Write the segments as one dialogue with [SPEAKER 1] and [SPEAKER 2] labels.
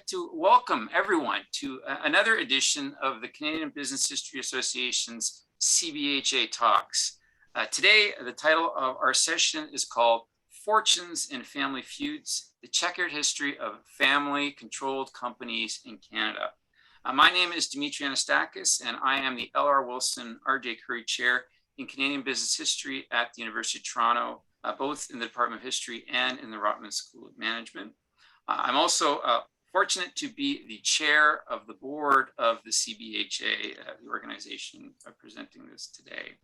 [SPEAKER 1] to welcome everyone to another edition of the Canadian Business History Association's CBHA Talks. Today, the title of our session is called Fortunes and Family Feuds, the Checkered History of Family-Controlled Companies in Canada. My name is Dimitry Anastakis, and I am the L.R. Wilson R.J. Curry Chair in Canadian Business History at the University of Toronto, both in the Department of History and in the Rotman School of Management. I'm also fortunate to be the chair of the board of the CBHA, the organization presenting this today.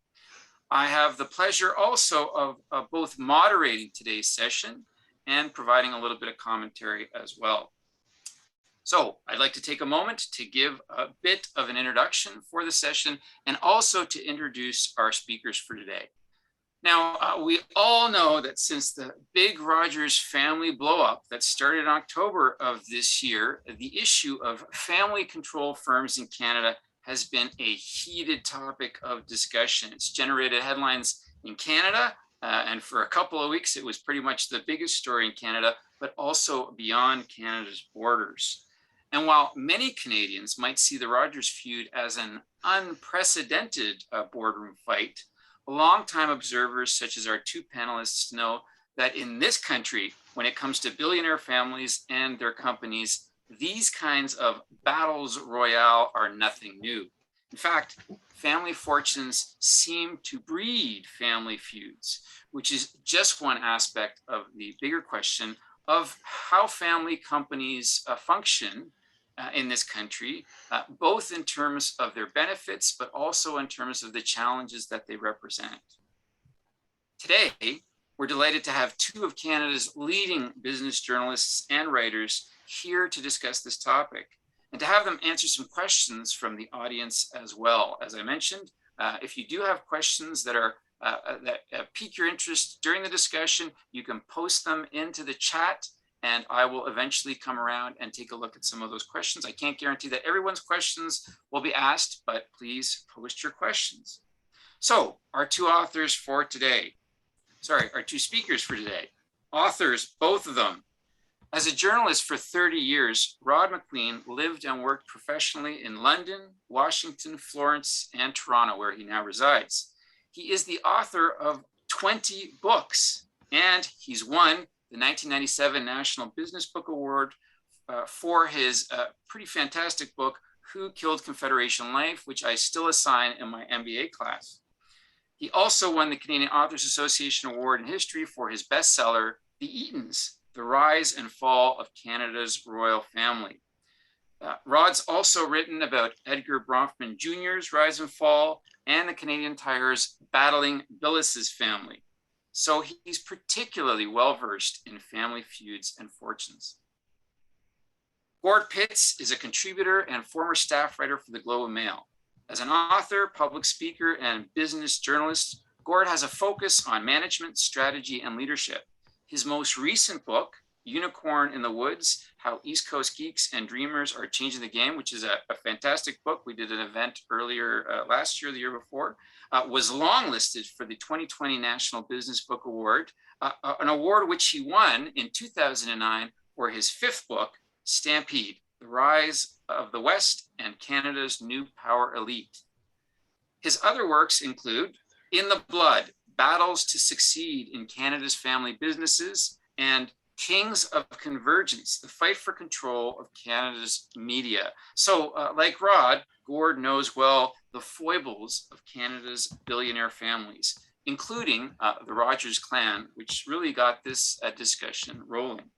[SPEAKER 1] I have the pleasure also of both moderating today's session and providing a little bit of commentary as well. So I'd like to take a moment to give a bit of an introduction for the session and also to introduce our speakers for today. Now, we all know that since the big Rogers family blow-up that started in October of this year, the issue of family control firms in Canada has been a heated topic of discussion. It's generated headlines in Canada, and for a couple of weeks, it was pretty much the biggest story in Canada, but also beyond Canada's borders. And while many Canadians might see the Rogers feud as an unprecedented boardroom fight, longtime observers such as our two panelists know that in this country, when it comes to billionaire families and their companies, these kinds of battles royale are nothing new. In fact, family fortunes seem to breed family feuds, which is just one aspect of the bigger question of how family companies function in this country, both in terms of their benefits, but also in terms of the challenges that they represent. Today, we're delighted to have two of Canada's leading business journalists and writers here to discuss this topic and to have them answer some questions from the audience as well. As I mentioned, if you do have questions that are that pique your interest during the discussion, you can post them into the chat, and I will eventually come around and take a look at some of those questions. I can't guarantee that everyone's questions will be asked, but please post your questions. So our two authors for today, our two speakers for today, authors, both of them. As a journalist for 30 years, Rod McQueen lived and worked professionally in London, Washington, Florence, and Toronto, where he now resides. He is the author of 20 books, and he's won the 1997 National Business Book Award for his pretty fantastic book, Who Killed Confederation Life, which I still assign in my MBA class. He also won the Canadian Authors Association Award in History for his bestseller, The Eatons, The Rise and Fall of Canada's Royal Family. Rod's also written about Edgar Bronfman Jr.'s rise and fall and the Canadian Tire's Battling Billis's family. So he's particularly well-versed in family feuds and fortunes. Gord Pitts is a contributor and former staff writer for the Globe and Mail. As an author, public speaker, and business journalist, Gord has a focus on management, strategy, and leadership. His most recent book, Unicorn in the Woods, How East Coast Geeks and Dreamers Are Changing the Game, which is a fantastic book. We did an event earlier last year, the year before, was longlisted for the 2020 National Business Book Award, an award which he won in 2009 for his fifth book, Stampede, The Rise of the West and Canada's New Power Elite. His other works include In the Blood, Battles to Succeed in Canada's Family Businesses, and Kings of Convergence, the fight for control of Canada's media. So like Rod, Gord knows well the foibles of Canada's billionaire families, including the Rogers clan, which really got this discussion rolling.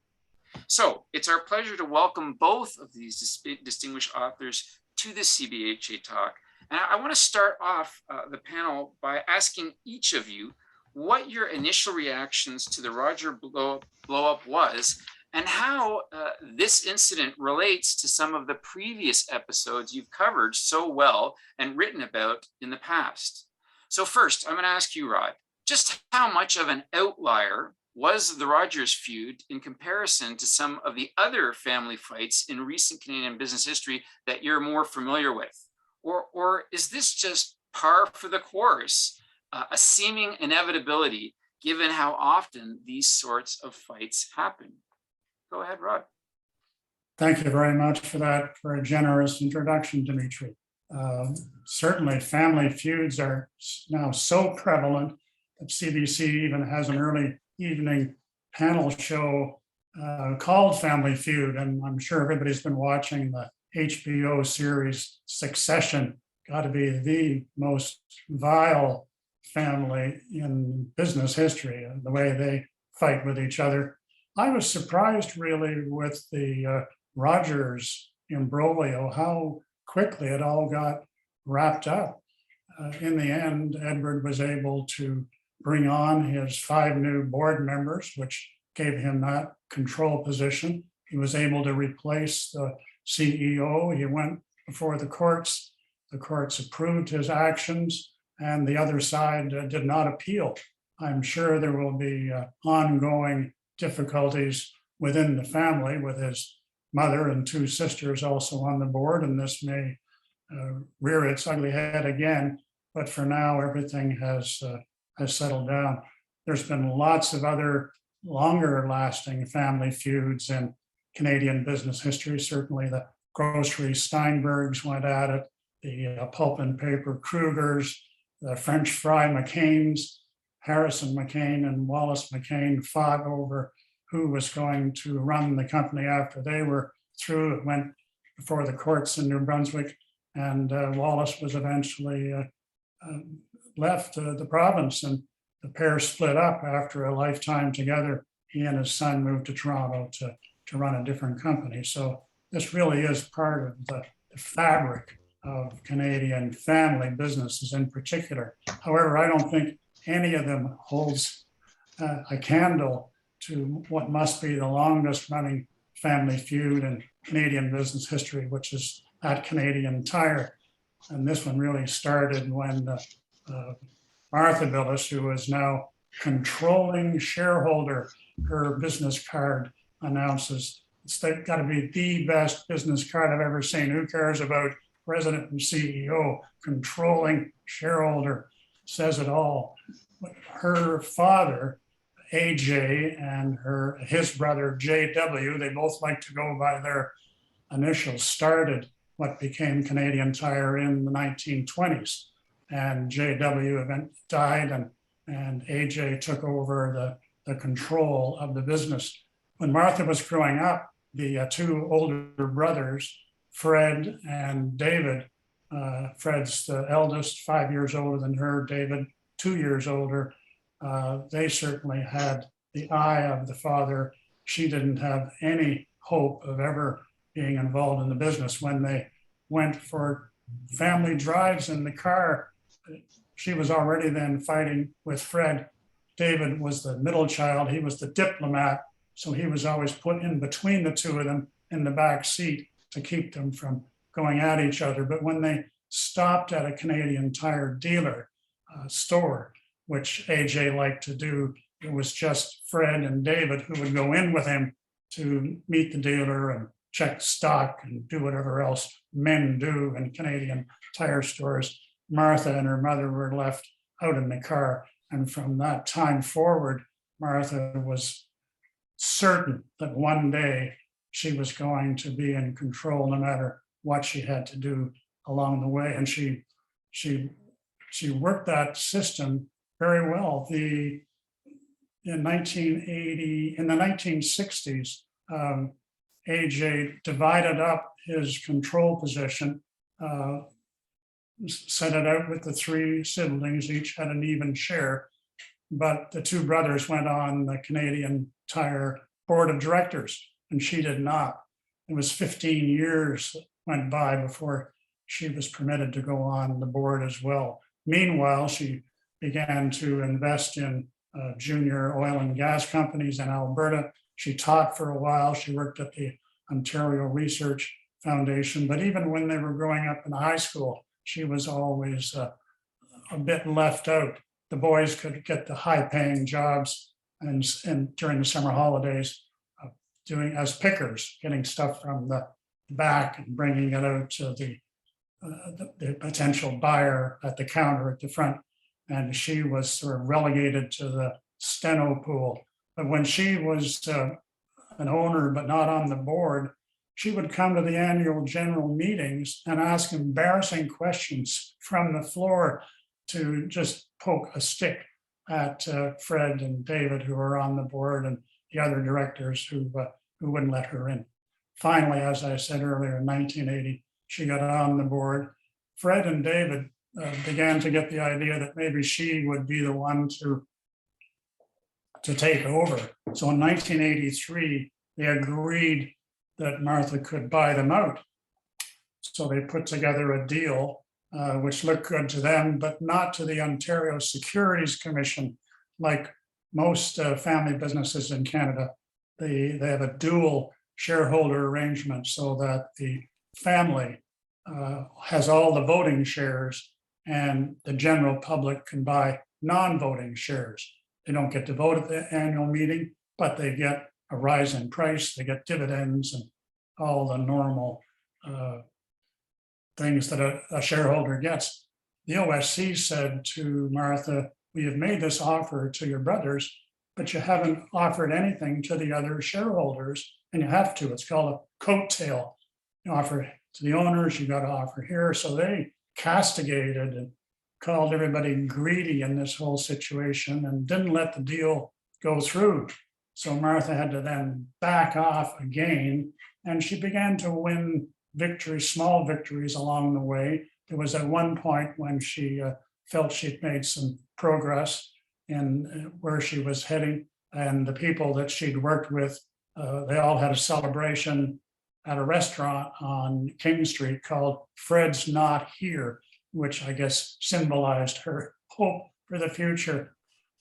[SPEAKER 1] So it's our pleasure to welcome both of these distinguished authors to the CBHA Talk. And I want to start off the panel by asking each of you what your initial reactions to the Roger blow-up was, and how this incident relates to some of the previous episodes you've covered so well and written about in the past. So first, I'm going to ask you, Rod, just how much of an outlier was the Rogers feud in comparison to some of the other family fights in recent Canadian business history that you're more familiar with? Or is this just par for the course? A seeming inevitability given how often these sorts of fights happen. Go ahead, Rod.
[SPEAKER 2] Thank you very much for that very generous introduction, Dimitry. Certainly, family feuds are now so prevalent that CBC even has an early evening panel show called Family Feud. And I'm sure everybody's been watching the HBO series Succession. Got to be the most vile family in business history, the way they fight with each other. I was surprised really with the Rogers imbroglio, how quickly it all got wrapped up. In the end, Edward was able to bring on his 5 new board members, which gave him that control position. He was able to replace the CEO. He went before the courts. The courts approved his actions, and the other side did not appeal. I'm sure there will be ongoing difficulties within the family with his mother and 2 sisters also on the board, and this may rear its ugly head again. But for now, everything has settled down. There's been lots of other longer-lasting family feuds in Canadian business history. Certainly, the grocery Steinbergs went at it, the pulp and paper Krugers, the French fry McCains, Harrison McCain and Wallace McCain fought over who was going to run the company after they were through. It went before the courts in New Brunswick, and Wallace was eventually left the province, and the pair split up after a lifetime together. He and his son moved to Toronto to run a different company. So this really is part of the fabric of Canadian family businesses in particular. However, I don't think any of them holds a candle to what must be the longest running family feud in Canadian business history, which is at Canadian Tire. And this one really started when Martha Billis, who is now controlling shareholder, her business card announces it's got to be the best business card I've ever seen. Who cares about president and CEO? Controlling shareholder says it all. Her father, AJ, and his brother, JW, they both like to go by their initials, started what became Canadian Tire in the 1920s. And JW died, and AJ took over the control of the business. When Martha was growing up, the 2 older brothers, Fred and David, Fred's the eldest, 5 years older than her, David, 2 years older. They certainly had the eye of the father. She didn't have any hope of ever being involved in the business. When they went for family drives in the car, she was already then fighting with Fred. David was the middle child. He was the diplomat. So he was always put in between the 2 of them in the back seat to keep them from going at each other. But when they stopped at a Canadian Tire dealer store, which AJ liked to do, it was just Fred and David who would go in with him to meet the dealer and check stock and do whatever else men do in Canadian Tire stores. Martha and her mother were left out in the car. And from that time forward, Martha was certain that one day she was going to be in control no matter what she had to do along the way. And she worked that system very well. In the 1960s, AJ divided up his control position, set it out with the 3 siblings, each had an even share, but the 2 brothers went on the Canadian Tire board of directors, and she did not. It was 15 years went by before she was permitted to go on the board as well. Meanwhile, she began to invest in junior oil and gas companies in Alberta. She taught for a while. She worked at the Ontario Research Foundation, but even when they were growing up in high school, she was always a bit left out. The boys could get the high-paying jobs and during the summer holidays, doing as pickers, getting stuff from the back and bringing it out to the potential buyer at the counter at the front. And she was sort of relegated to the steno pool. But when she was an owner, but not on the board, she would come to the annual general meetings and ask embarrassing questions from the floor to just poke a stick at Fred and David, who were on the board, and the other directors who wouldn't let her in. Finally, as I said earlier, in 1980, she got on the board. Fred and David began to get the idea that maybe she would be the one to take over. So in 1983, they agreed that Martha could buy them out. So they put together a deal which looked good to them, but not to the Ontario Securities Commission. Like most family businesses in Canada, they have a dual shareholder arrangement so that the family has all the voting shares and the general public can buy non-voting shares. They don't get to vote at the annual meeting, but they get a rise in price, they get dividends and all the normal things that a shareholder gets. The OSC said to Martha, we have made this offer to your brothers, but you haven't offered anything to the other shareholders, and you have to. It's called a coattail. You offer to the owners, you got to offer here. So they castigated and called everybody greedy in this whole situation and didn't let the deal go through. So Martha had to then back off again, and she began to win victories, small victories along the way. There was at one point when she felt she'd made some progress in where she was heading, and the people that she'd worked with, they all had a celebration at a restaurant on King Street called Fred's Not Here, which I guess symbolized her hope for the future.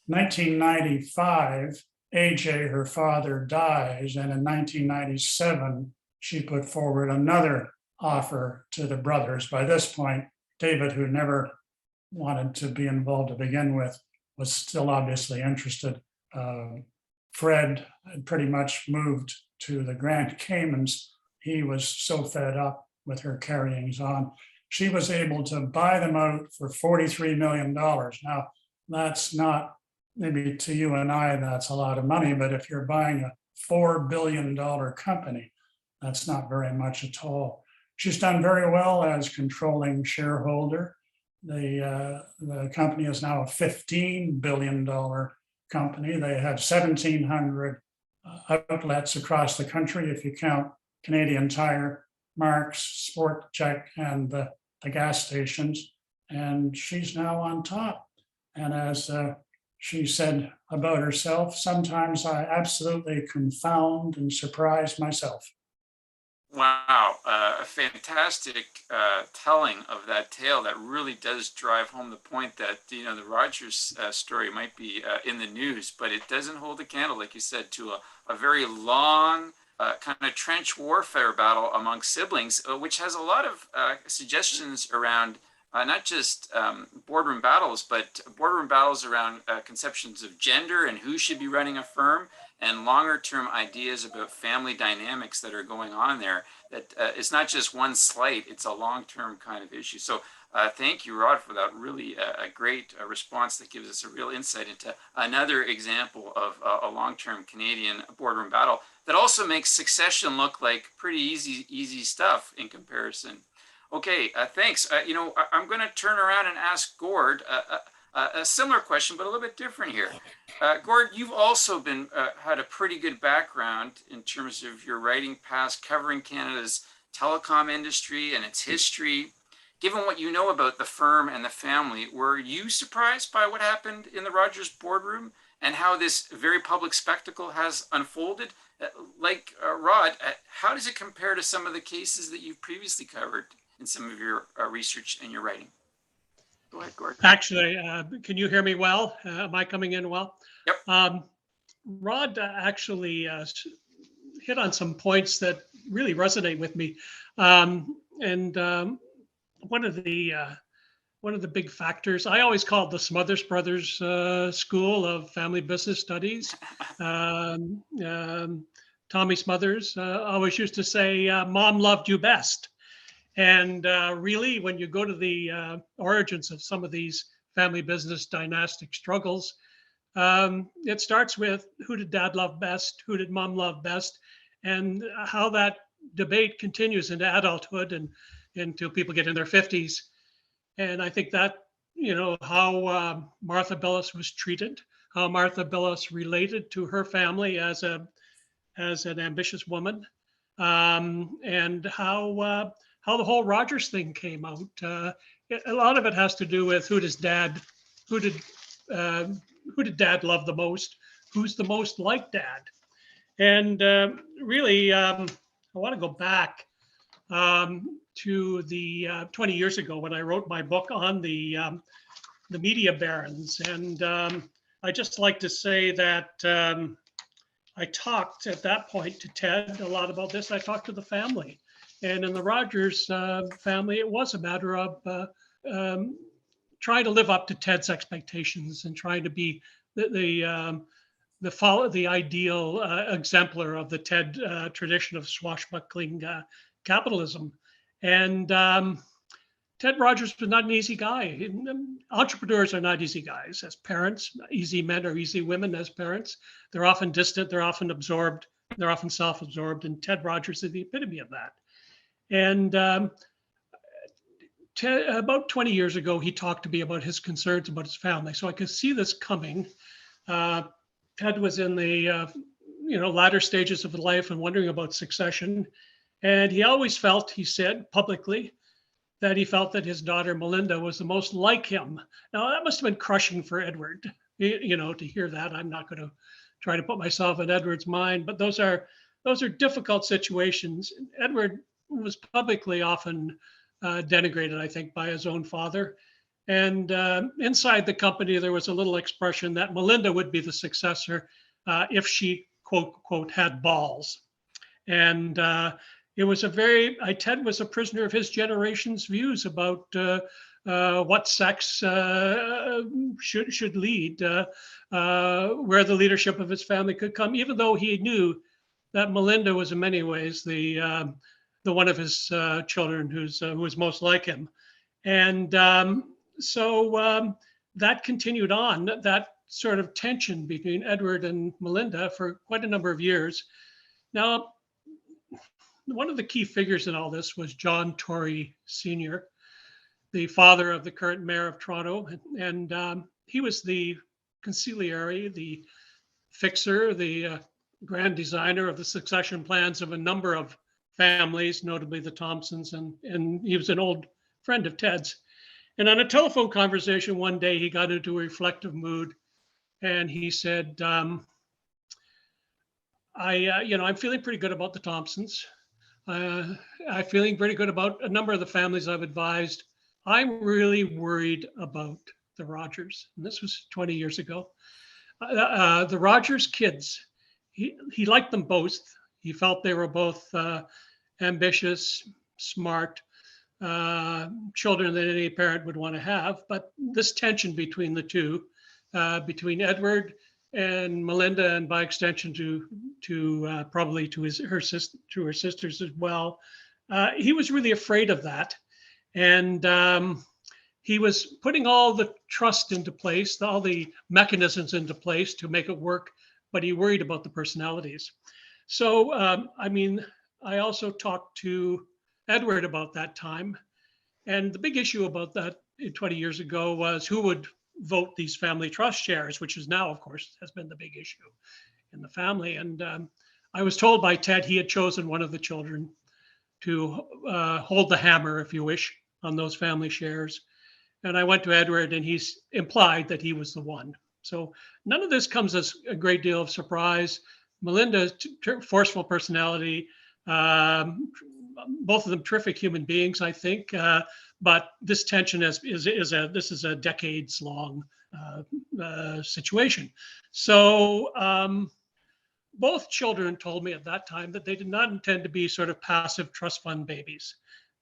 [SPEAKER 2] 1995, AJ, her father, dies, and in 1997, she put forward another offer to the brothers. By this point, David, who never wanted to be involved to begin with, was still obviously interested. Fred had pretty much moved to the Grand Caymans. He was so fed up with her carryings on. She was able to buy them out for $43 million. Now, that's not, maybe to you and I, that's a lot of money, but if you're buying a $4 billion company, that's not very much at all. She's done very well as controlling shareholder. The company is now a $15 billion company. They have 1,700 outlets across the country, if you count Canadian Tire, Mark's, Sport Check, and the gas stations. And she's now on top. And as she said about herself, sometimes I absolutely confound and surprise myself.
[SPEAKER 1] Wow, a fantastic telling of that tale that really does drive home the point that, you know, the Rogers story might be in the news, but it doesn't hold a candle, like you said, to a very long kind of trench warfare battle among siblings, which has a lot of suggestions around not just boardroom battles, but boardroom battles around conceptions of gender and who should be running a firm, and longer term ideas about family dynamics that are going on there. That it's not just one slight, it's a long-term kind of issue. So thank you, Rod, for that really a great response that gives us a real insight into another example of a long-term Canadian boardroom battle that also makes succession look like pretty easy stuff in comparison. Okay, thanks. You know, I'm going to turn around and ask Gord a similar question, but a little bit different here. Gord, you've also been had a pretty good background in terms of your writing past, covering Canada's telecom industry and its history. Given what you know about the firm and the family, were you surprised by what happened in the Rogers boardroom and how this very public spectacle has unfolded? Like Rod, how does it compare to some of the cases that you've previously covered in some of your research and your writing? Go ahead, Gord.
[SPEAKER 3] Actually, can you hear me well? Am I coming in well?
[SPEAKER 1] Yep.
[SPEAKER 3] Rod actually hit on some points that really resonate with me. One of the big factors, I always called the Smothers Brothers School of Family Business Studies. Tommy Smothers always used to say, "Mom loved you best." And really, when you go to the origins of some of these family business dynastic struggles, it starts with who did dad love best, who did mom love best, and how that debate continues into adulthood and until people get in their 50s. And I think that, how Martha Billes was treated, how Martha Billes related to her family as an ambitious woman, and how the whole Rogers thing came out. A lot of it has to do with who did Dad love the most, who's the most like Dad, and really, I want to go back to the 20 years ago when I wrote my book on the media barons. And I just like to say that I talked at that point to Ted a lot about this. I talked to the family. And in the Rogers family, it was a matter of trying to live up to Ted's expectations and trying to be the ideal exemplar of the Ted tradition of swashbuckling capitalism. And Ted Rogers was not an easy guy. Entrepreneurs are not easy guys as parents. Easy men or easy women as parents. They're often distant, they're often absorbed, they're often self-absorbed, and Ted Rogers is the epitome of that. And about 20 years ago, he talked to me about his concerns about his family. So I could see this coming. Ted was in the latter stages of life and wondering about succession. And he always felt, he said publicly, that he felt that his daughter Melinda was the most like him. Now that must have been crushing for Edward, to hear that. I'm not going to try to put myself in Edward's mind, but those are difficult situations. Edward was publicly often denigrated, I think, by his own father. And inside the company, there was a little expression that Melinda would be the successor if she, quote, quote, had balls. And it was Ted was a prisoner of his generation's views about what sex should lead, where the leadership of his family could come, even though he knew that Melinda was in many ways the one of his children who was most like him. And so that continued on, that sort of tension between Edward and Melinda for quite a number of years. Now, one of the key figures in all this was John Tory Sr., the father of the current mayor of Toronto. And he was the conciliary, the fixer, the grand designer of the succession plans of a number of families, notably the Thompsons, and he was an old friend of Ted's. And on a telephone conversation one day, he got into a reflective mood, and he said, "I'm feeling pretty good about the Thompsons. I'm feeling pretty good about a number of the families I've advised. I'm really worried about the Rogers." And this was 20 years ago. The Rogers kids, he liked them both. He felt they were both ambitious, smart children that any parent would want to have. But this tension between the two, between Edward and Melinda, and by extension to probably to her sisters as well, he was really afraid of that, and he was putting all the trust into place, all the mechanisms into place to make it work, but he worried about the personalities. So, I also talked to Edward about that time, and the big issue about that 20 years ago was who would vote these family trust shares, which is now, of course, has been the big issue in the family. And I was told by Ted he had chosen one of the children to hold the hammer, if you wish, on those family shares. And I went to Edward, and he's implied that he was the one. So none of this comes as a great deal of surprise. Melinda's forceful personality, both of them terrific human beings, I think. But this tension is a decades-long situation. So both children told me at that time that they did not intend to be sort of passive trust fund babies.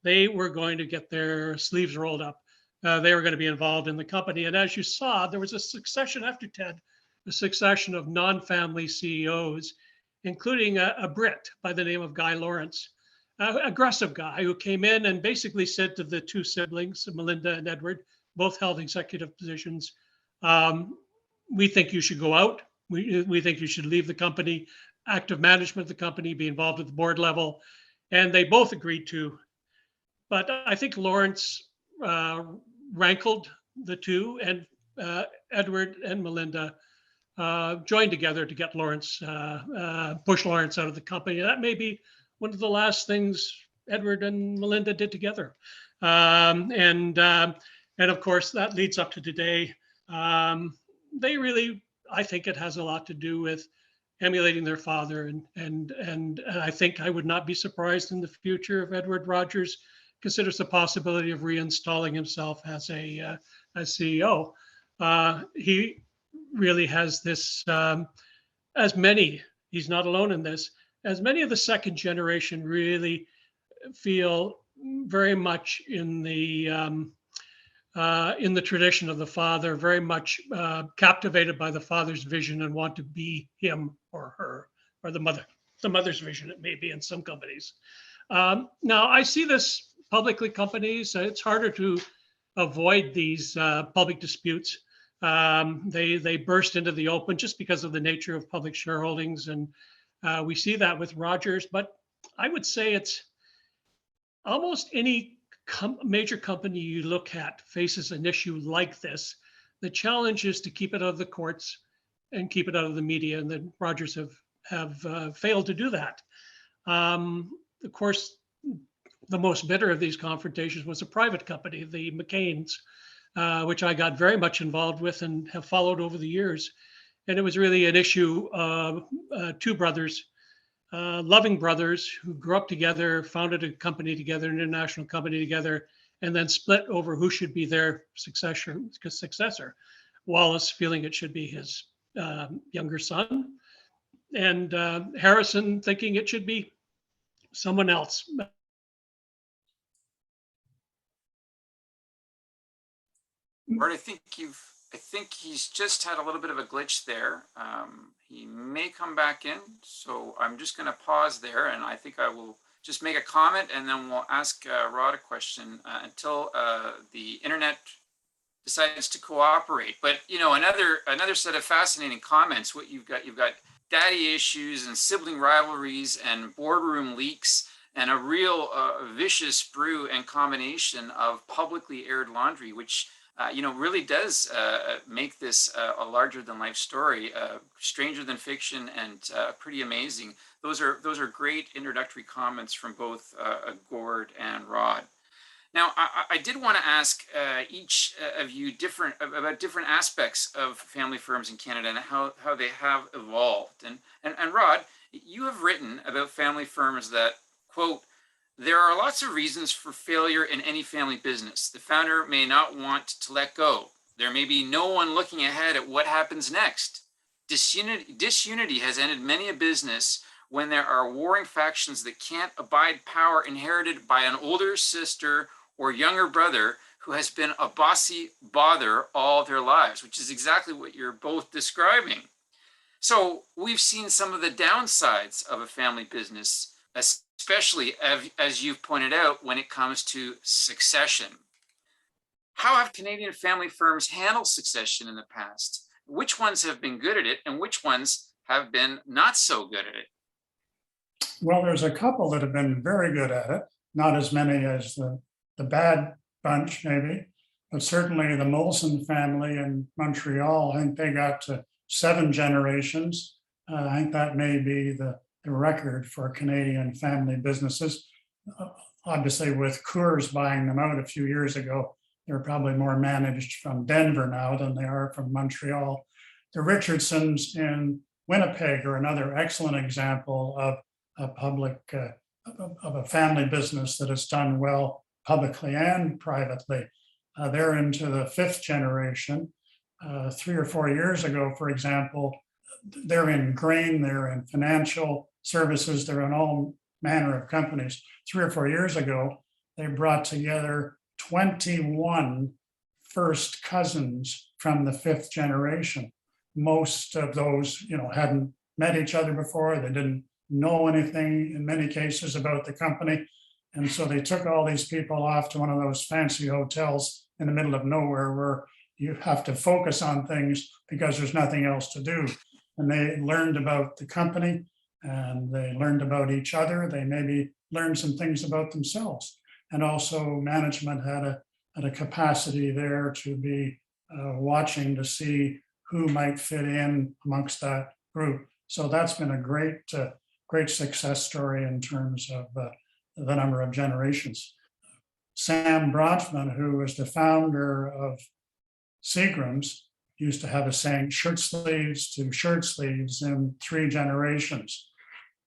[SPEAKER 3] They were going to get their sleeves rolled up. They were going to be involved in the company. And as you saw, there was a succession after Ted, a succession of non-family CEOs, including a Brit by the name of Guy Lawrence, an aggressive guy who came in and basically said to the two siblings, Melinda and Edward, both held executive positions, we think you should go out. We think you should leave the company, active management of the company, be involved at the board level. and they both agreed to. But I think Lawrence rankled the two, and Edward and Melinda joined together to get Lawrence, push Lawrence out of the company. That may be one of the last things Edward and Melinda did together. And of course, that leads up to today. They really, I think it has a lot to do with emulating their father. And I think I would not be surprised in the future if Edward Rogers considers the possibility of reinstalling himself as a as CEO. He really has this, as many, he's not alone in this, as many of the second generation really feel very much in the tradition of the father, very much captivated by the father's vision and want to be him or her, or the mother's vision, it may be in some companies. Now I see this publicly companies, it's harder to avoid these public disputes. They burst into the open just because of the nature of public shareholdings. And we see that with Rogers, but I would say it's almost any major company you look at faces an issue like this. The challenge is to keep it out of the courts and keep it out of the media, and then Rogers have failed to do that. Of course, the most bitter of these confrontations was a private company, the McQueens, which I got very much involved with and have followed over the years. And it was really an issue of two brothers, loving brothers who grew up together, founded a company together, an international company together, and then split over who should be their successor. Wallace feeling it should be his younger son, and Harrison thinking it should be someone else.
[SPEAKER 1] Bart, I think he's just had a little bit of a glitch there. He may come back in, so I'm just going to pause there, and I think I will just make a comment, and then we'll ask Rod a question until the internet decides to cooperate. But you know, another set of fascinating comments. What you've got daddy issues and sibling rivalries and boardroom leaks and a real vicious brew and combination of publicly aired laundry, which really does make this a larger than life story, stranger than fiction, and pretty amazing. Those are great introductory comments from both Gord and Rod. Now, I did want to ask each of you about different aspects of family firms in Canada and how they have evolved. And Rod, you have written about family firms that, quote, "There are lots of reasons for failure in any family business. The founder may not want to let go. There may be no one looking ahead at what happens next. Disunity has ended many a business when there are warring factions that can't abide power inherited by an older sister or younger brother who has been a bossy bother all their lives," which is exactly what you're both describing. So we've seen some of the downsides of a family business, especially as you've pointed out, when it comes to succession. How have Canadian family firms handled succession in the past? Which ones have been good at it and which ones have been not so good at it?
[SPEAKER 2] Well, there's a couple that have been very good at it, not as many as the bad bunch, maybe, but certainly the Molson family in Montreal, I think they got to 7 generations. I think that may be the record for Canadian family businesses. Obviously, with Coors buying them out a few years ago, they're probably more managed from Denver now than they are from Montreal. The Richardsons in Winnipeg are another excellent example of a family business that has done well publicly and privately. They're into the 5th generation. 3 or 4 years ago, for example, they're in grain, they're in financial services, they're in all manner of companies. 3 or 4 years ago, they brought together 21 first cousins from the 5th generation. Most of those, hadn't met each other before. They didn't know anything in many cases about the company. And so they took all these people off to one of those fancy hotels in the middle of nowhere where you have to focus on things because there's nothing else to do. And they learned about the company and they learned about each other. They maybe learned some things about themselves. And also management had a capacity there to be watching to see who might fit in amongst that group. So that's been a great success story in terms of the number of generations. Sam Bronfman, who was the founder of Seagram's, used to have a saying, shirt sleeves to shirt sleeves in 3 generations.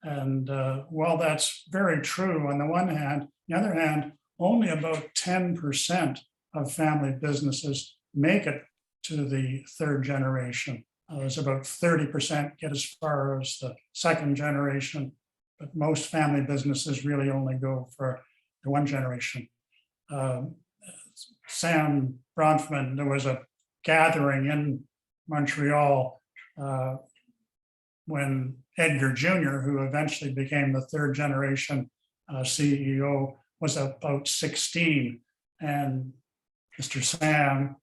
[SPEAKER 2] And while that's very true on the one hand, on the other hand, only about 10% of family businesses make it to the 3rd generation. There's about 30% get as far as the 2nd generation, but most family businesses really only go for the 1 generation. Sam Bronfman, there was a gathering in Montreal when Edgar Jr., who eventually became the 3rd generation CEO, was about 16. And Mr. Sam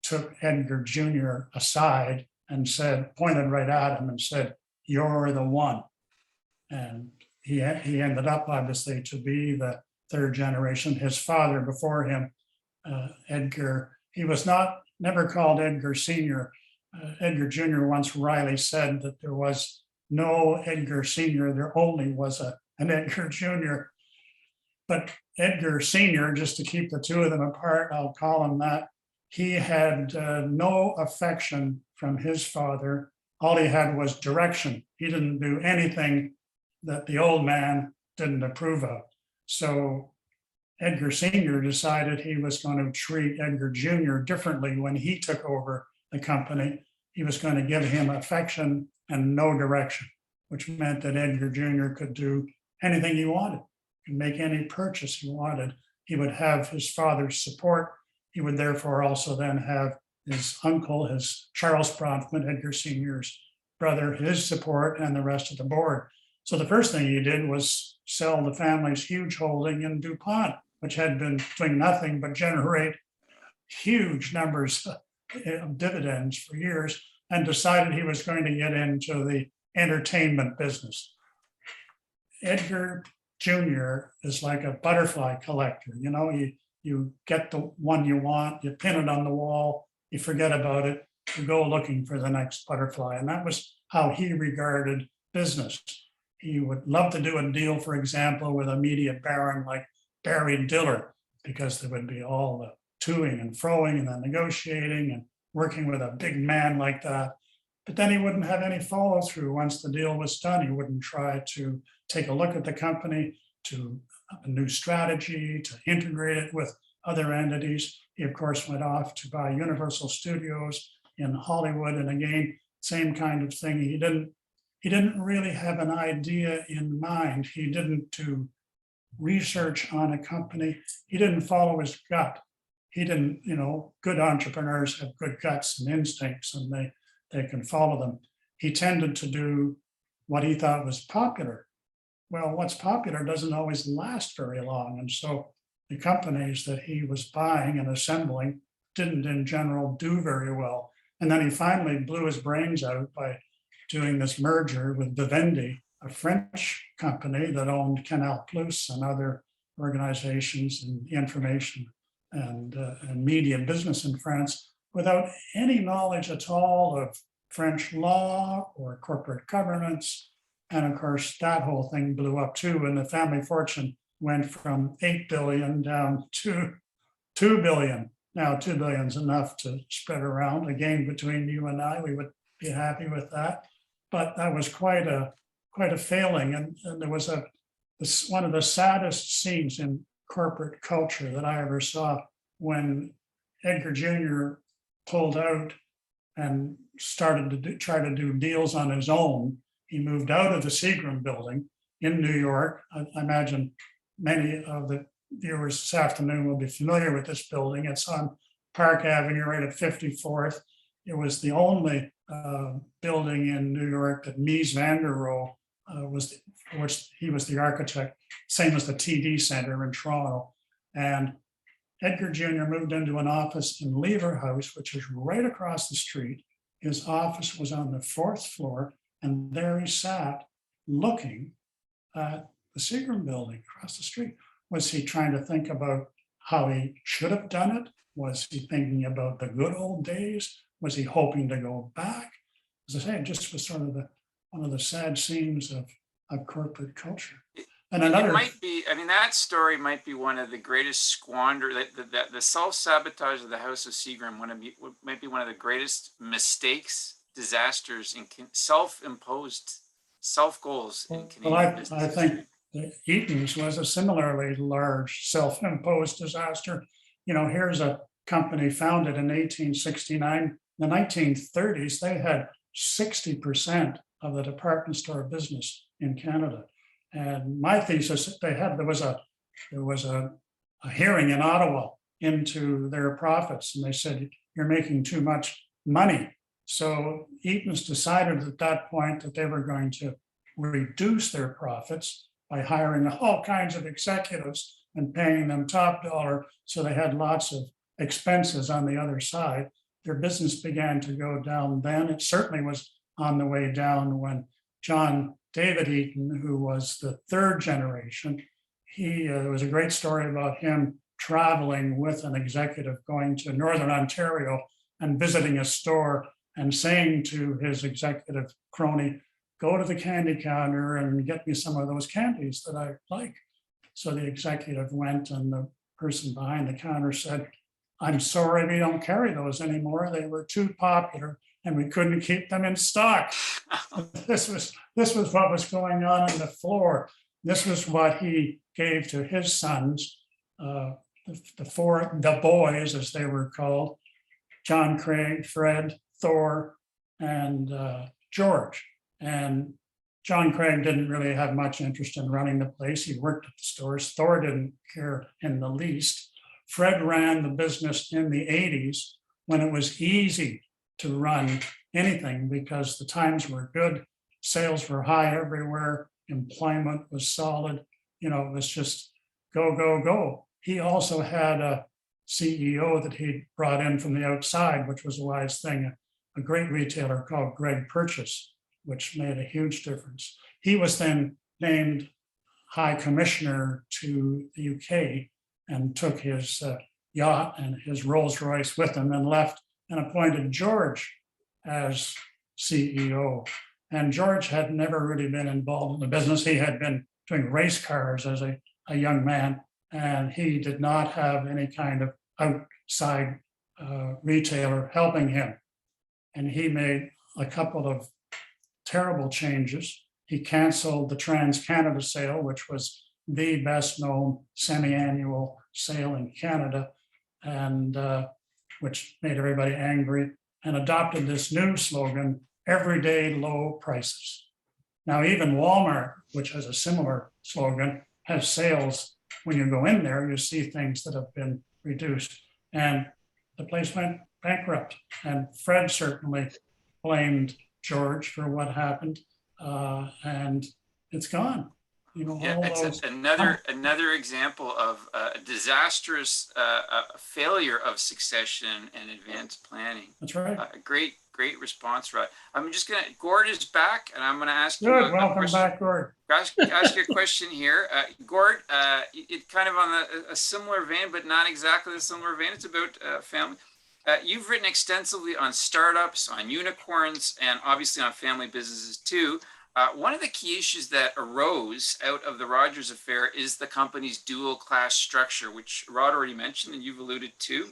[SPEAKER 2] took Edgar Jr. aside and said, pointed right at him and said, "You're the one." And he ended up obviously to be the 3rd generation. His father before him, Edgar, he was never called Edgar Sr. Edgar Jr. once Riley said that there was no Edgar Sr., there only was an Edgar Jr. But Edgar Sr., just to keep the 2 of them apart, I'll call him that, he had no affection from his father. All he had was direction. He didn't do anything that the old man didn't approve of. So Edgar Sr. decided he was going to treat Edgar Jr. differently when he took over the company. He was going to give him affection and no direction, which meant that Edgar Jr. could do anything he wanted, could make any purchase he wanted. He would have his father's support. He would therefore also then have his uncle, his Charles Bronfman, Edgar Sr.'s brother, his support, and the rest of the board. So the first thing he did was sell the family's huge holding in DuPont, which had been doing nothing but generate huge numbers of dividends for years, and decided he was going to get into the entertainment business. Edgar Jr. is like a butterfly collector. You know, you get the one you want, you pin it on the wall, you forget about it, you go looking for the next butterfly. And that was how he regarded business. He would love to do a deal, for example, with a media baron like Barry Diller, because there would be all the toing and froing and the negotiating and working with a big man like that. But then he wouldn't have any follow through once the deal was done. He wouldn't try to take a look at the company, to a new strategy, to integrate it with other entities. He, of course, went off to buy Universal Studios in Hollywood. And again, same kind of thing. He didn't really have an idea in mind. He didn't do research on a company. He didn't follow his gut. He didn't, good entrepreneurs have good guts and instincts, and they can follow them. He tended to do what he thought was popular. Well, what's popular doesn't always last very long. And so the companies that he was buying and assembling didn't in general do very well. And then he finally blew his brains out by doing this merger with Vivendi, a French company that owned Canal Plus and other organizations in information and media business in France, without any knowledge at all of French law or corporate governance. And of course, that whole thing blew up too, and the family fortune went from 8 billion down to 2 billion. Now 2 billion is enough to spread around. Again, between you and I, we would be happy with that. But that was quite a failing. And there was one of the saddest scenes in corporate culture that I ever saw when Edgar Jr. pulled out and started to try to do deals on his own. He moved out of the Seagram building in New York. I imagine many of the viewers this afternoon will be familiar with this building. It's on Park Avenue, right at 54th. It was the only building in New York that Mies van der Rohe which he was the architect, same as the TD Center in Toronto. And Edgar Jr. moved into an office in Lever House, which is right across the street. His office was on the 4th floor, and there he sat looking at the Seagram building across the street? Was he trying to think about how he should have done it? Was he thinking about the good old days? Was he hoping to go back? As I say, it just was sort of one of the sad scenes of corporate culture. And another,
[SPEAKER 1] it might be, I mean, that story might be one of the greatest the self-sabotage of the House of Seagram might be one of the greatest mistakes, disasters, and self-imposed self-goals in Canadian business.
[SPEAKER 2] I think the Eatons was a similarly large self-imposed disaster. You know, here's a company founded in 1869. In the 1930s, they had 60% of the department store business in Canada. And my thesis, there was a hearing in Ottawa into their profits, and they said, you're making too much money. So Eatons decided at that point that they were going to reduce their profits by hiring all kinds of executives and paying them top dollar. So they had lots of expenses on the other side. Their business began to go down then. It certainly was on the way down when John David Eaton, who was the third generation, there was a great story about him traveling with an executive going to Northern Ontario and visiting a store and saying to his executive crony, go to the candy counter and get me some of those candies that I like. So the executive went, and the person behind the counter said, I'm sorry, we don't carry those anymore. They were too popular and we couldn't keep them in stock. This was what was going on the floor. This was what he gave to his sons, the boys, as they were called, John Craig, Fred, Thor, and George. And John Craig didn't really have much interest in running the place. He worked at the stores. Thor didn't care in the least. Fred ran the business in the 80s when it was easy to run anything because the times were good. Sales were high everywhere. Employment was solid. You know, it was just go, go, go. He also had a CEO that he brought in from the outside, which was a wise thing, a great retailer called Greg Purchase, which made a huge difference. He was then named High Commissioner to the UK and took his yacht and his Rolls Royce with him and left and appointed George as CEO. And George had never really been involved in the business. He had been doing race cars as a young man, and he did not have any kind of outside retailer helping him. And he made a couple of terrible changes. He canceled the Trans-Canada sale, which was the best known semi-annual sale in Canada, and which made everybody angry, and adopted this new slogan, everyday low prices. Now, even Walmart, which has a similar slogan, has sales. When you go in there, you see things that have been reduced, and the place went bankrupt. And Fred certainly blamed George for what happened, and it's gone. You know,
[SPEAKER 1] yeah, it's another example of a disastrous failure of succession and advanced planning.
[SPEAKER 2] That's right.
[SPEAKER 1] Great response, Rod. I'm just gonna. Gord is back, and I'm gonna ask you.
[SPEAKER 2] Good, welcome back, Gord.
[SPEAKER 1] Ask you a question here, Gord. It's kind of on a similar vein, but not exactly the similar vein. It's about family. You've written extensively on startups, on unicorns, and obviously on family businesses too. One of the key issues that arose out of the Rogers affair is the company's dual class structure, which Rod already mentioned and you've alluded to,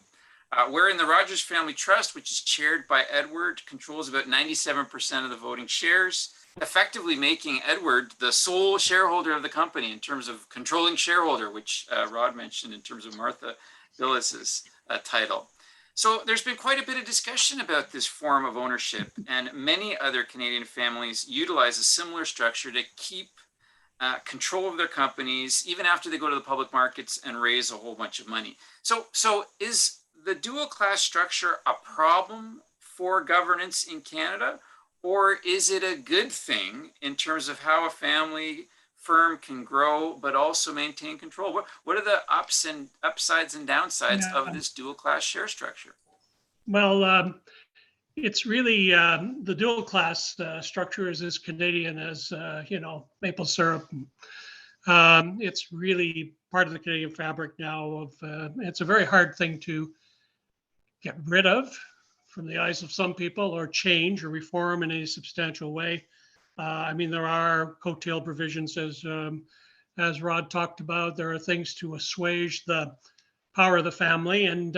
[SPEAKER 1] wherein the Rogers Family Trust, which is chaired by Edward, controls about 97% of the voting shares, effectively making Edward the sole shareholder of the company in terms of controlling shareholder, which Rod mentioned in terms of Martha Billis's title. So there's been quite a bit of discussion about this form of ownership, and many other Canadian families utilize a similar structure to keep control of their companies, even after they go to the public markets and raise a whole bunch of money. So is the dual class structure a problem for governance in Canada, or is it a good thing in terms of how a family firm can grow but also maintain control? What are the upsides and downsides of this dual class share structure?
[SPEAKER 3] Well, it's really the dual class structure is as Canadian as maple syrup. It's really part of the Canadian fabric now. It's a very hard thing to get rid of from the eyes of some people, or change or reform in any substantial way. I mean, there are coattail provisions, as Rod talked about. There are things to assuage the power of the family, and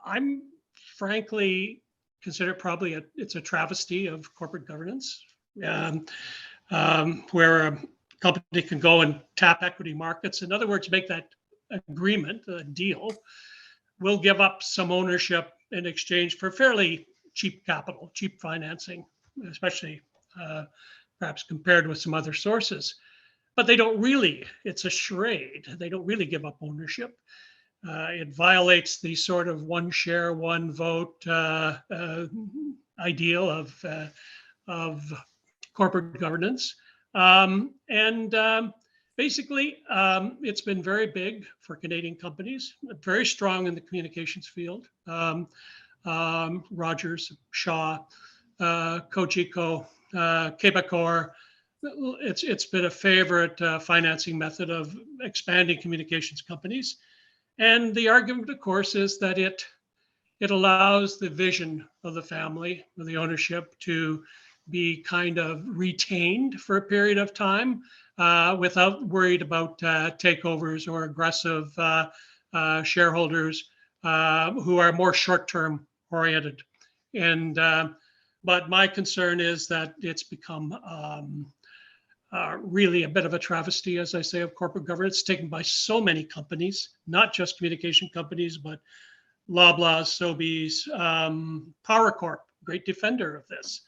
[SPEAKER 3] I'm frankly consider probably it's a travesty of corporate governance, where a company can go and tap equity markets. In other words, make that agreement, a deal. We'll give up some ownership in exchange for fairly cheap capital, cheap financing, especially perhaps compared with some other sources. But they don't really, it's a charade. They don't really give up ownership. It violates the sort of one share, one vote ideal of corporate governance. Basically, it's been very big for Canadian companies, very strong in the communications field. Rogers, Shaw, Cogeco, Quebecor. It's been a favorite financing method of expanding communications companies. And the argument, of course, is that it allows the vision of the family, of the ownership, to be kind of retained for a period of time without worried about takeovers or aggressive shareholders who are more short-term oriented. And but my concern is that it's become really a bit of a travesty, as I say, of corporate governance, taken by so many companies, not just communication companies, but Loblaws, Sobeys, Power Corp, great defender of this.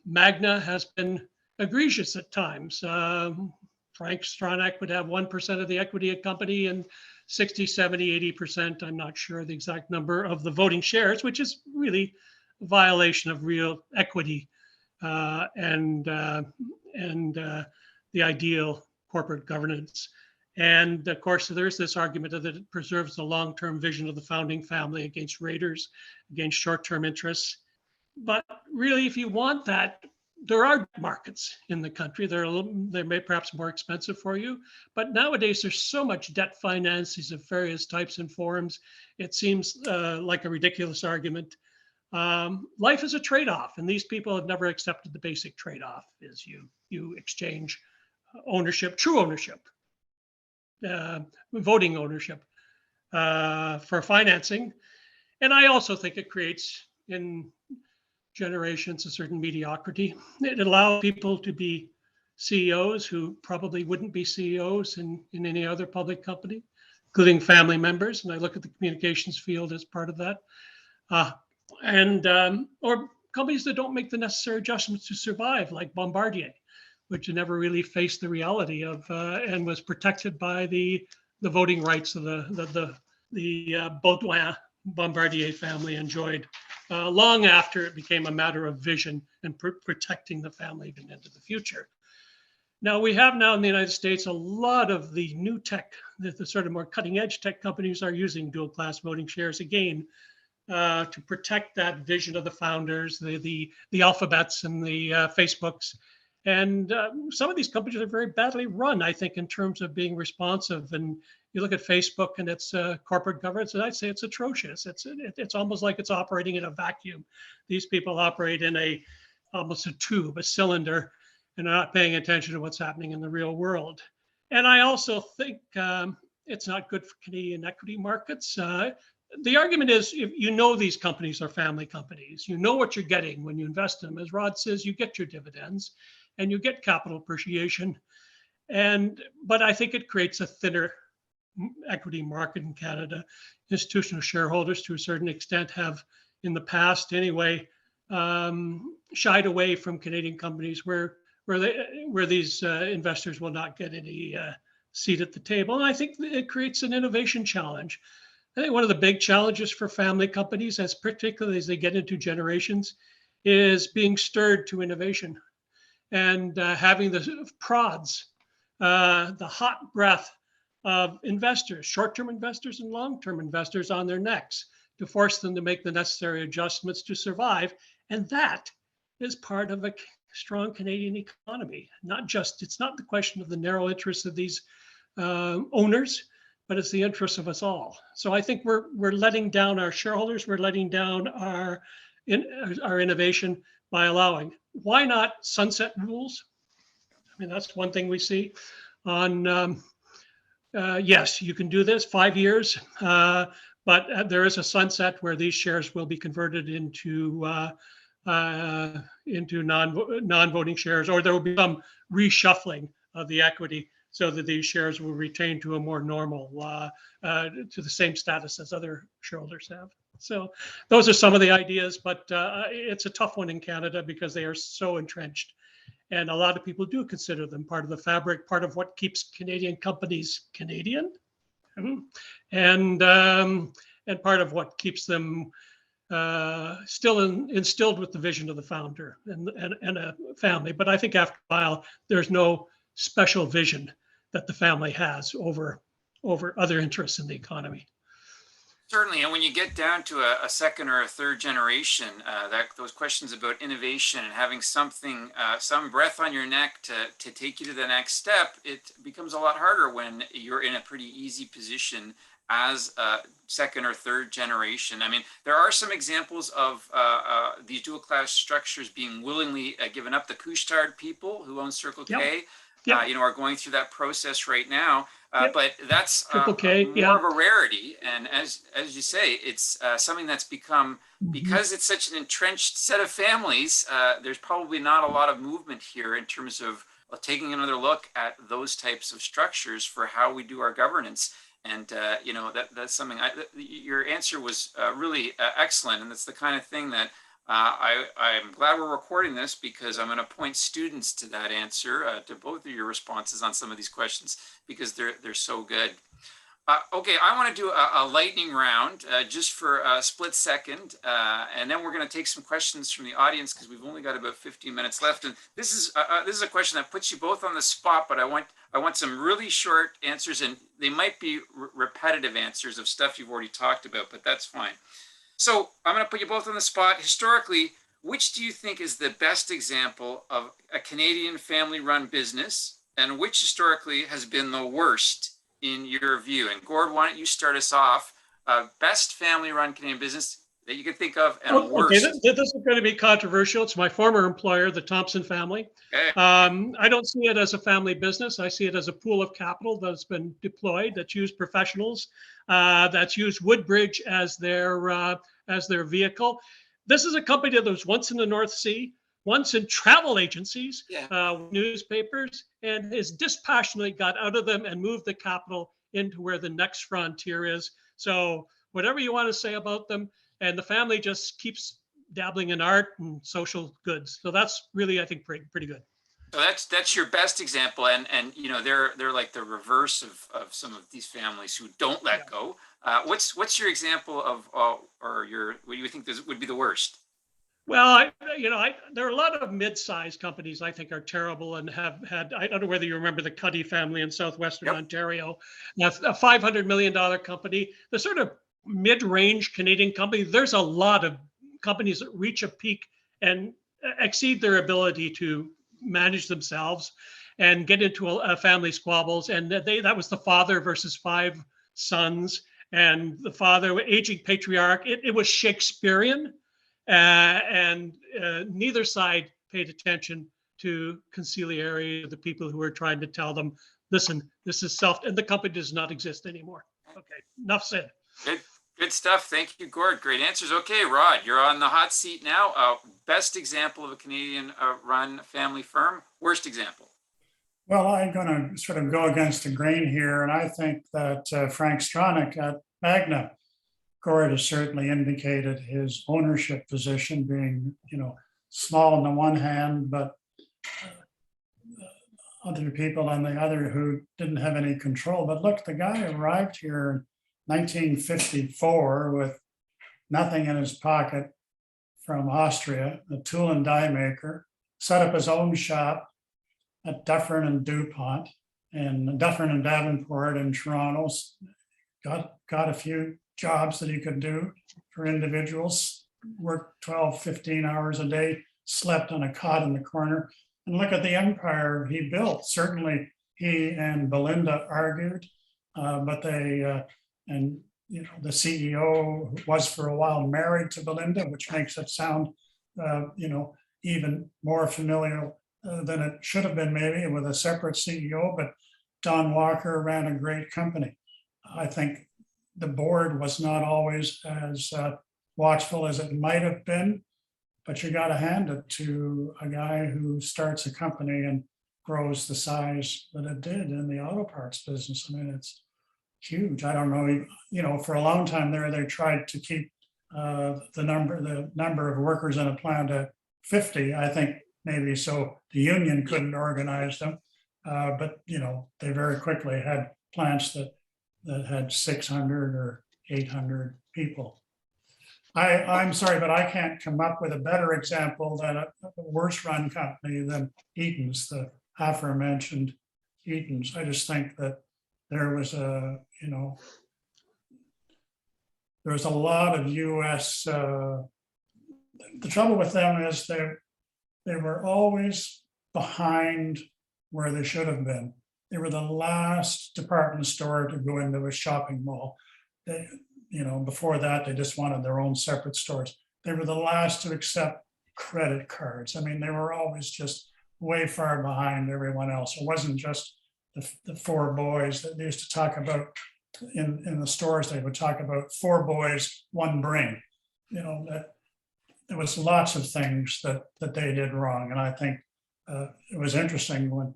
[SPEAKER 3] Magna has been egregious at times. Frank Stronach would have 1% of the equity of company and 60, 70, 80%, I'm not sure the exact number, of the voting shares, which is really a violation of real equity and the ideal corporate governance. And of course, there's this argument that it preserves the long-term vision of the founding family against raiders, against short-term interests. But really, if you want that, there are markets in the country. They may perhaps more expensive for you, but nowadays there's so much debt financings of various types and forms. It seems like a ridiculous argument. Life is a trade-off, and these people have never accepted the basic trade-off: is you exchange ownership, true ownership, voting ownership for financing. And I also think it creates in generations a certain mediocrity. It allows people to be CEOs who probably wouldn't be CEOs in any other public company, including family members. And I look at the communications field as part of that. Or companies that don't make the necessary adjustments to survive, like Bombardier, which never really faced the reality of and was protected by the voting rights of the Baudouin Bombardier family enjoyed long after it became a matter of vision and protecting the family even into the future. Now, we have now in the United States a lot of the new tech, the sort of more cutting edge tech companies are using dual class voting shares again to protect that vision of the founders, the Alphabets and the Facebooks. And some of these companies are very badly run, I think, in terms of being responsive. And you look at Facebook and its corporate governance, and I'd say it's atrocious. It's almost like it's operating in a vacuum. These people operate in almost a tube, a cylinder, and are not paying attention to what's happening in the real world. And I also think it's not good for Canadian equity markets. The argument is, if you know these companies are family companies, you know what you're getting when you invest in them. As Rod says, you get your dividends and you get capital appreciation. But I think it creates a thinner equity market in Canada. Institutional shareholders, to a certain extent, have in the past anyway shied away from Canadian companies where these investors will not get any seat at the table. And I think it creates an innovation challenge. I think one of the big challenges for family companies, particularly as they get into generations, is being stirred to innovation and having the prods, the hot breath of investors, short-term investors and long-term investors on their necks to force them to make the necessary adjustments to survive. And that is part of a strong Canadian economy. It's not the question of the narrow interests of these owners, but it's the interests of us all. So I think we're letting down our shareholders, we're letting down our innovation by allowing. Why not sunset rules? I mean, that's one thing we see on, yes, you can do this 5 years, but there is a sunset where these shares will be converted into non-voting shares, or there will be some reshuffling of the equity so that these shares will retain to a more normal, to the same status as other shareholders have. So those are some of the ideas, but it's a tough one in Canada because they are so entrenched. And a lot of people do consider them part of the fabric, part of what keeps Canadian companies Canadian, and part of what keeps them still instilled with the vision of the founder and a family. But I think after a while, there's no special vision that the family has over other interests in the economy.
[SPEAKER 1] Certainly, and when you get down to a second or a third generation, those questions about innovation and having something, some breath on your neck to take you to the next step, it becomes a lot harder when you're in a pretty easy position as a second or third generation. I mean, there are some examples of these dual class structures being willingly given up. The Couche-Tard people who own Circle K, are going through that process right now. But that's more of a rarity. And as you say, it's something that's become, because it's such an entrenched set of families, there's probably not a lot of movement here in terms of taking another look at those types of structures for how we do our governance. And, that's something, your answer was really excellent. And that's the kind of thing that I'm glad we're recording this, because I'm going to point students to that answer, to both of your responses on some of these questions, because they're so good. Okay, I want to do a lightning round just for a split second, and then we're going to take some questions from the audience because we've only got about 15 minutes left. And this is a question that puts you both on the spot, but I want some really short answers, and they might be repetitive answers of stuff you've already talked about, but that's fine. So I'm going to put you both on the spot. Historically, which do you think is the best example of a Canadian family-run business, and which historically has been the worst in your view? And Gord, why don't you start us off? Best family-run Canadian business that you could think of, and worst.
[SPEAKER 3] Okay, this is going to be controversial. It's my former employer, the Thompson family. Okay. I don't see it as a family business. I see it as a pool of capital that's been deployed, that's used professionals, that's used Woodbridge as their vehicle. This is a company that was once in the North Sea, once in travel agencies, newspapers, and has dispassionately got out of them and moved the capital into where the next frontier is. So whatever you want to say about them, and the family just keeps dabbling in art and social goods. So that's really, I think, pretty good.
[SPEAKER 1] So that's your best example, and they're like the reverse of some of these families who don't let go. What's your example of what do you think would be the worst?
[SPEAKER 3] Well, there are a lot of mid-sized companies I think are terrible and have had. I don't know whether you remember the Cuddy family in southwestern Ontario, a $500 million company. The sort of mid-range Canadian company. There's a lot of companies that reach a peak and exceed their ability to manage themselves and get into a family squabbles. And that was the father versus 5 sons, and the father, aging patriarch. It was Shakespearean, and neither side paid attention to conciliary, the people who were trying to tell them, listen, this is and the company does not exist anymore. Okay, enough said.
[SPEAKER 1] Good stuff. Thank you, Gord. Great answers. Okay, Rod, you're on the hot seat now. Best example of a Canadian-run family firm. Worst example.
[SPEAKER 2] Well, I'm going to sort of go against the grain here, and I think that Frank Stronach at Magna, Gord has certainly indicated his ownership position being, small on the one hand, but other people on the other who didn't have any control. But look, the guy arrived here 1954 with nothing in his pocket from Austria, a tool and die maker, set up his own shop at Dufferin and DuPont and Dufferin and Davenport in Toronto, got a few jobs that he could do for individuals, worked 12, 15 hours a day, slept on a cot in the corner. And look at the empire he built. Certainly he and Belinda argued, but and the CEO was for a while married to Belinda, which makes it sound, even more familial than it should have been, maybe with a separate CEO. But Don Walker ran a great company. I think the board was not always as watchful as it might have been, but you got to hand it to a guy who starts a company and grows the size that it did in the auto parts business. I mean, it's huge. I don't know, for a long time there, they tried to keep the number of workers in a plant at 50, I think, maybe so the union couldn't organize them. But they very quickly had plants that had 600 or 800 people. I'm sorry, but I can't come up with a better example than a worse run company than Eatons, the aforementioned Eatons. I just think that there was a lot of US, the trouble with them is they were always behind where they should have been. They were the last department store to go into a shopping mall. Before that, they just wanted their own separate stores. They were the last to accept credit cards. I mean, they were always just way far behind everyone else. It wasn't just the four boys that they used to talk about in the stores. They would talk about 4 boys, 1 brain. That there was lots of things that they did wrong. And I think it was interesting when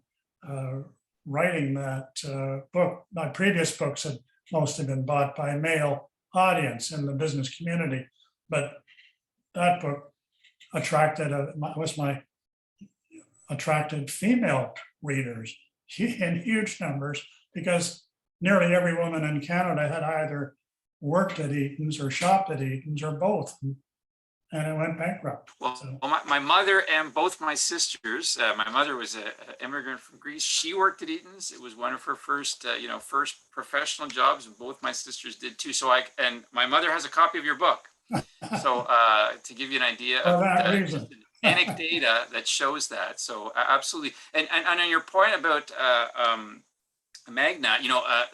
[SPEAKER 2] writing that book. My previous books had mostly been bought by a male audience in the business community, but that book attracted female readers in huge numbers, because nearly every woman in Canada had either worked at Eatons or shopped at Eatons or both, and it went bankrupt.
[SPEAKER 1] Well, my mother and both my sisters, my mother was an immigrant from Greece. She worked at Eatons. It was one of her first professional jobs, and both my sisters did too. And my mother has a copy of your book. So to give you an idea of the anecdata that shows that. So absolutely. And on your point about Magna,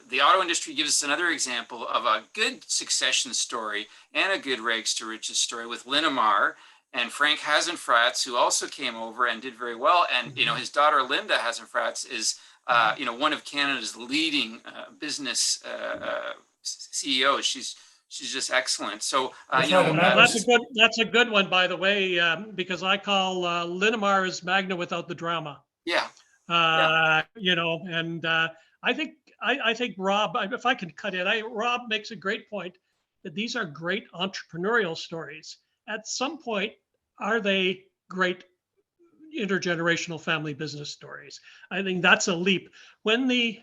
[SPEAKER 1] the auto industry gives us another example of a good succession story and a good rags to riches story with Linamar and Frank Hasenfratz, who also came over and did very well. And his daughter Linda Hasenfratz is one of Canada's leading business CEOs. She's just excellent. So
[SPEAKER 3] that's a good one, by the way, because I call Linamar as Magna without the drama.
[SPEAKER 1] Yeah.
[SPEAKER 3] I think Rob, if I can cut in, Rob makes a great point that these are great entrepreneurial stories. At some point, are they great intergenerational family business stories? I think that's a leap. When the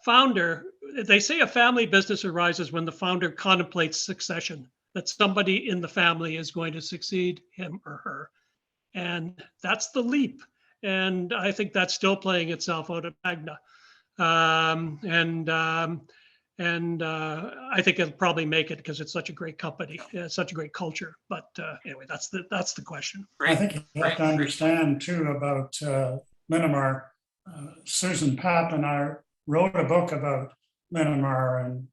[SPEAKER 3] founder, they say a family business arises when the founder contemplates succession, that somebody in the family is going to succeed him or her. And that's the leap. And I think that's still playing itself out at Magna. I think it'll probably make it because it's such a great company, such a great culture. But anyway, that's the question.
[SPEAKER 2] I think you have to understand too about Linamar. Susan Papp and I wrote a book about Linamar, and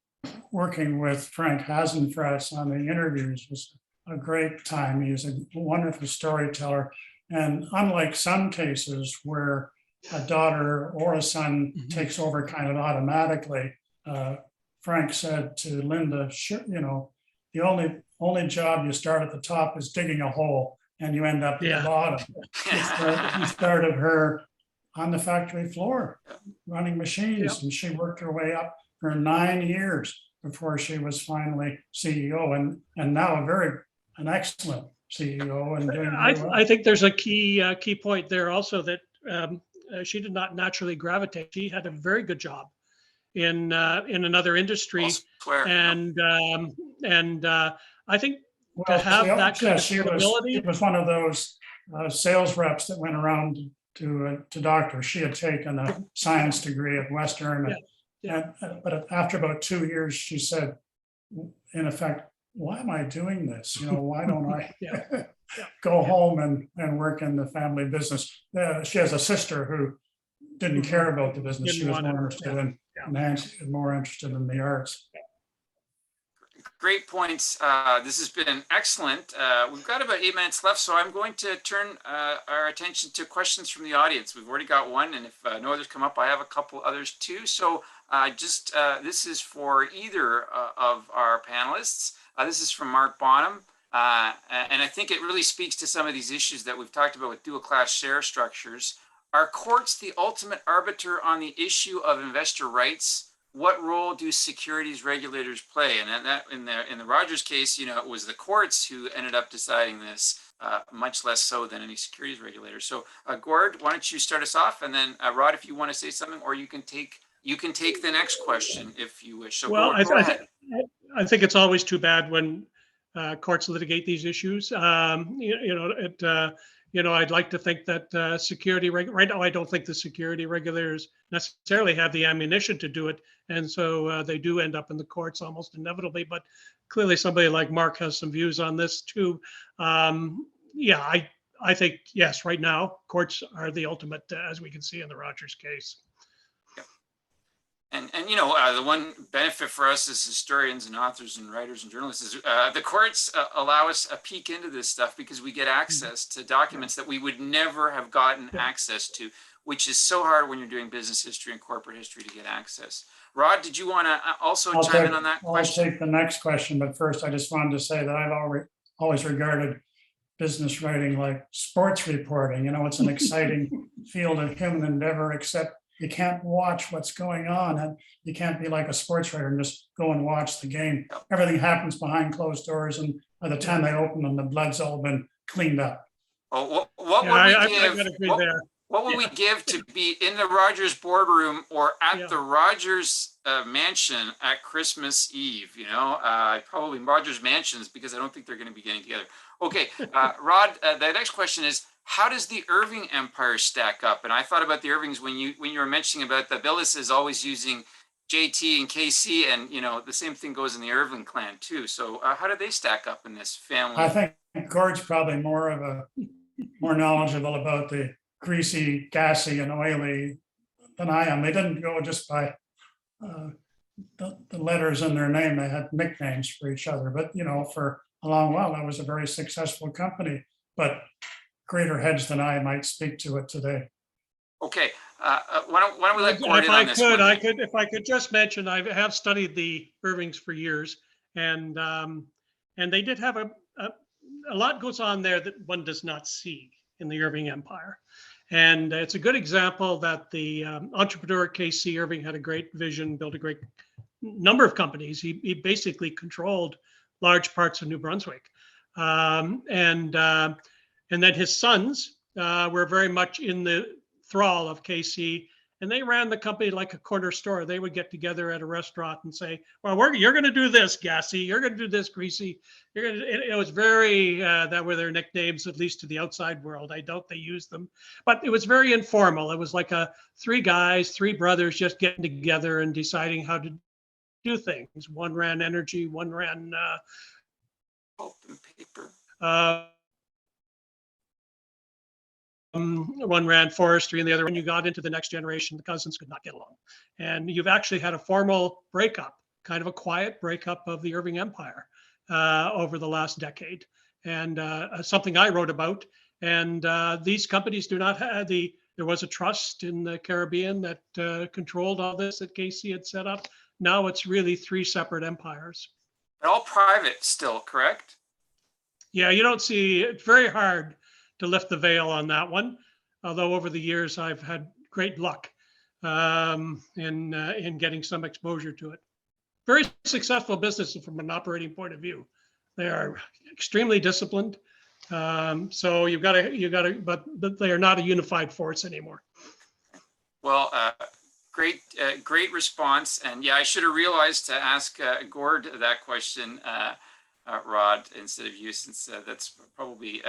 [SPEAKER 2] working with Frank Hasenfratz on the interviews was a great time. He is a wonderful storyteller. And unlike some cases where a daughter or a son takes over kind of automatically, Frank said to Linda, sure, the only job you start at the top is digging a hole and you end up at the bottom. He started her on the factory floor running machines, and she worked her way up for 9 years before she was finally CEO, and now an excellent CEO and doing very well.
[SPEAKER 3] I think there's a key point there also that she did not naturally gravitate. She had a very good job in another industry, and I think to have that kind of credibility.
[SPEAKER 2] It was one of those sales reps that went around to doctors. She had taken a science degree at Western, but after about 2 years, she said, in effect, why am I doing this? Why don't I
[SPEAKER 3] Yeah.
[SPEAKER 2] go home and work in the family business? She has a sister who didn't care about the business. She was more interested in Nancy, more interested in the arts.
[SPEAKER 1] Great points. This has been excellent. We've got about 8 minutes left, so I'm going to turn our attention to questions from the audience. We've already got one, and if no others come up, I have a couple others too. So this is for either of our panelists. This is from Mark Bonham, and I think it really speaks to some of these issues that we've talked about with dual class share structures. Are courts the ultimate arbiter on the issue of investor rights? What role do securities regulators play? And that in the Rogers case, it was the courts who ended up deciding this, much less so than any securities regulator. So, Gord, why don't you start us off, and then Rod, if you want to say something, or you can take the next question if you wish. So,
[SPEAKER 3] well,
[SPEAKER 1] Gord, go ahead.
[SPEAKER 3] I think it's always too bad when courts litigate these issues. I'd like to think that right now, I don't think the security regulators necessarily have the ammunition to do it. And so they do end up in the courts almost inevitably. But clearly somebody like Mark has some views on this too. I think, yes, right now, courts are the ultimate, as we can see in the Rogers case.
[SPEAKER 1] And the one benefit for us as historians and authors and writers and journalists is the courts allow us a peek into this stuff because we get access to documents that we would never have gotten access to, which is so hard when you're doing business history and corporate history to get access. Rod, did you want to also chime in on that question?
[SPEAKER 2] I'll take the next question, but first I just wanted to say that I've always regarded business writing like sports reporting. It's an exciting field of human endeavor, except you can't watch what's going on, and you can't be like a sports writer and just go and watch the game. Everything happens behind closed doors, and by the time they open them, the blood's all been cleaned up.
[SPEAKER 1] Oh, what would we give to be in the Rogers boardroom or at the Rogers mansion at Christmas Eve? Probably Rogers mansions, because I don't think they're going to be getting together. Okay, Rod, the next question is, how does the Irving empire stack up? And I thought about the Irvings when you were mentioning about the Billises always using JT and KC, and the same thing goes in the Irving clan too. So how do they stack up in this family?
[SPEAKER 2] I think Gord's probably more knowledgeable about the greasy, gassy, and oily than I am. They didn't go just by the letters in their name. They had nicknames for each other. But for a long while, that was a very successful company. But greater heads than I might speak to it today.
[SPEAKER 1] Okay, why don't we let Gord in on this one?
[SPEAKER 3] If I could just mention, I have studied the Irvings for years, and they did have a lot goes on there that one does not see in the Irving empire. And it's a good example that the entrepreneur KC Irving had a great vision, built a great number of companies. He basically controlled large parts of New Brunswick. And then his sons were very much in the thrall of KC, and they ran the company like a corner store. They would get together at a restaurant and say, well, you're going to do this, Gassy. You're going to do this, Greasy. It was very, that were their nicknames, at least to the outside world. I doubt they used them, but it was very informal. It was like three brothers just getting together and deciding how to do things. One ran energy, one ran
[SPEAKER 1] pulp and paper.
[SPEAKER 3] One ran forestry, and the other, when you got into the next generation, the cousins could not get along. And you've actually had a formal breakup, kind of a quiet breakup of the Irving empire over the last decade. And something I wrote about. And these companies do not have there was a trust in the Caribbean that controlled all this that KC had set up. Now it's really three separate empires.
[SPEAKER 1] They're all private still, correct?
[SPEAKER 3] Yeah, you don't see, it's very hard to lift the veil on that one. Although over the years, I've had great luck in getting some exposure to it. Very successful business from an operating point of view. They are extremely disciplined. So you've got to, but they are not a unified force anymore.
[SPEAKER 1] Well, great response. And yeah, I should have realized to ask Gord that question. Rod, instead of you, since that's probably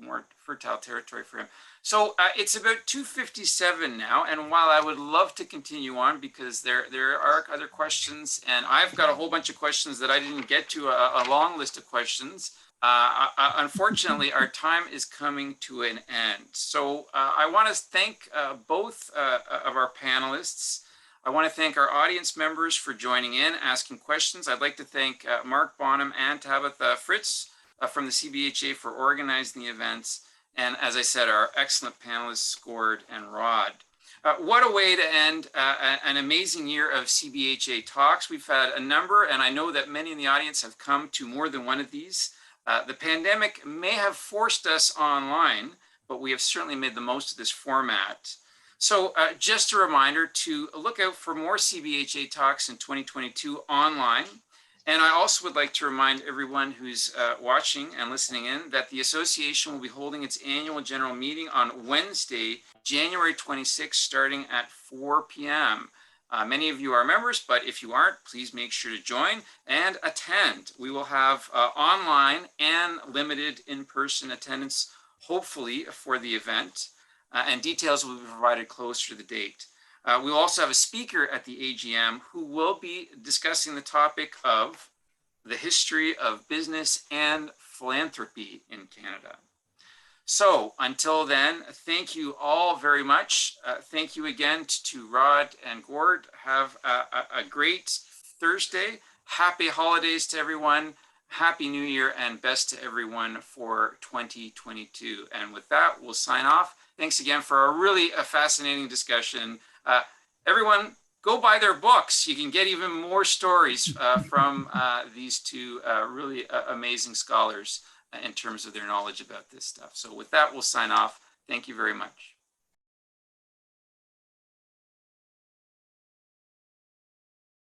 [SPEAKER 1] more fertile territory for him. So it's about 2:57 now, and while I would love to continue on because there are other questions, and I've got a whole bunch of questions that I didn't get to, a long list of questions. Unfortunately, our time is coming to an end. So I want to thank both of our panelists. I want to thank our audience members for joining in, asking questions. I'd like to thank Mark Bonham and Tabitha Fritz from the CBHA for organizing the events. And as I said, our excellent panelists, Gord and Rod. What a way to end an amazing year of CBHA talks. We've had a number, and I know that many in the audience have come to more than one of these. The pandemic may have forced us online, but we have certainly made the most of this format. So just a reminder to look out for more CBHA talks in 2022 online. And I also would like to remind everyone who's watching and listening in that the association will be holding its annual general meeting on Wednesday, January 26th, starting at 4 p.m. Many of you are members, but if you aren't, please make sure to join and attend. We will have online and limited in-person attendance, hopefully, for the event. And details will be provided closer to the date. We will also have a speaker at the AGM who will be discussing the topic of the history of business and philanthropy in Canada. So until then, thank you all very much. Thank you again to Rod and Gord. Have a great Thursday. Happy holidays to everyone. Happy New Year and best to everyone for 2022. And with that, we'll sign off. Thanks again for a really fascinating discussion. Everyone, go buy their books. You can get even more stories from these two really amazing scholars in terms of their knowledge about this stuff. So with that, we'll sign off. Thank you very much.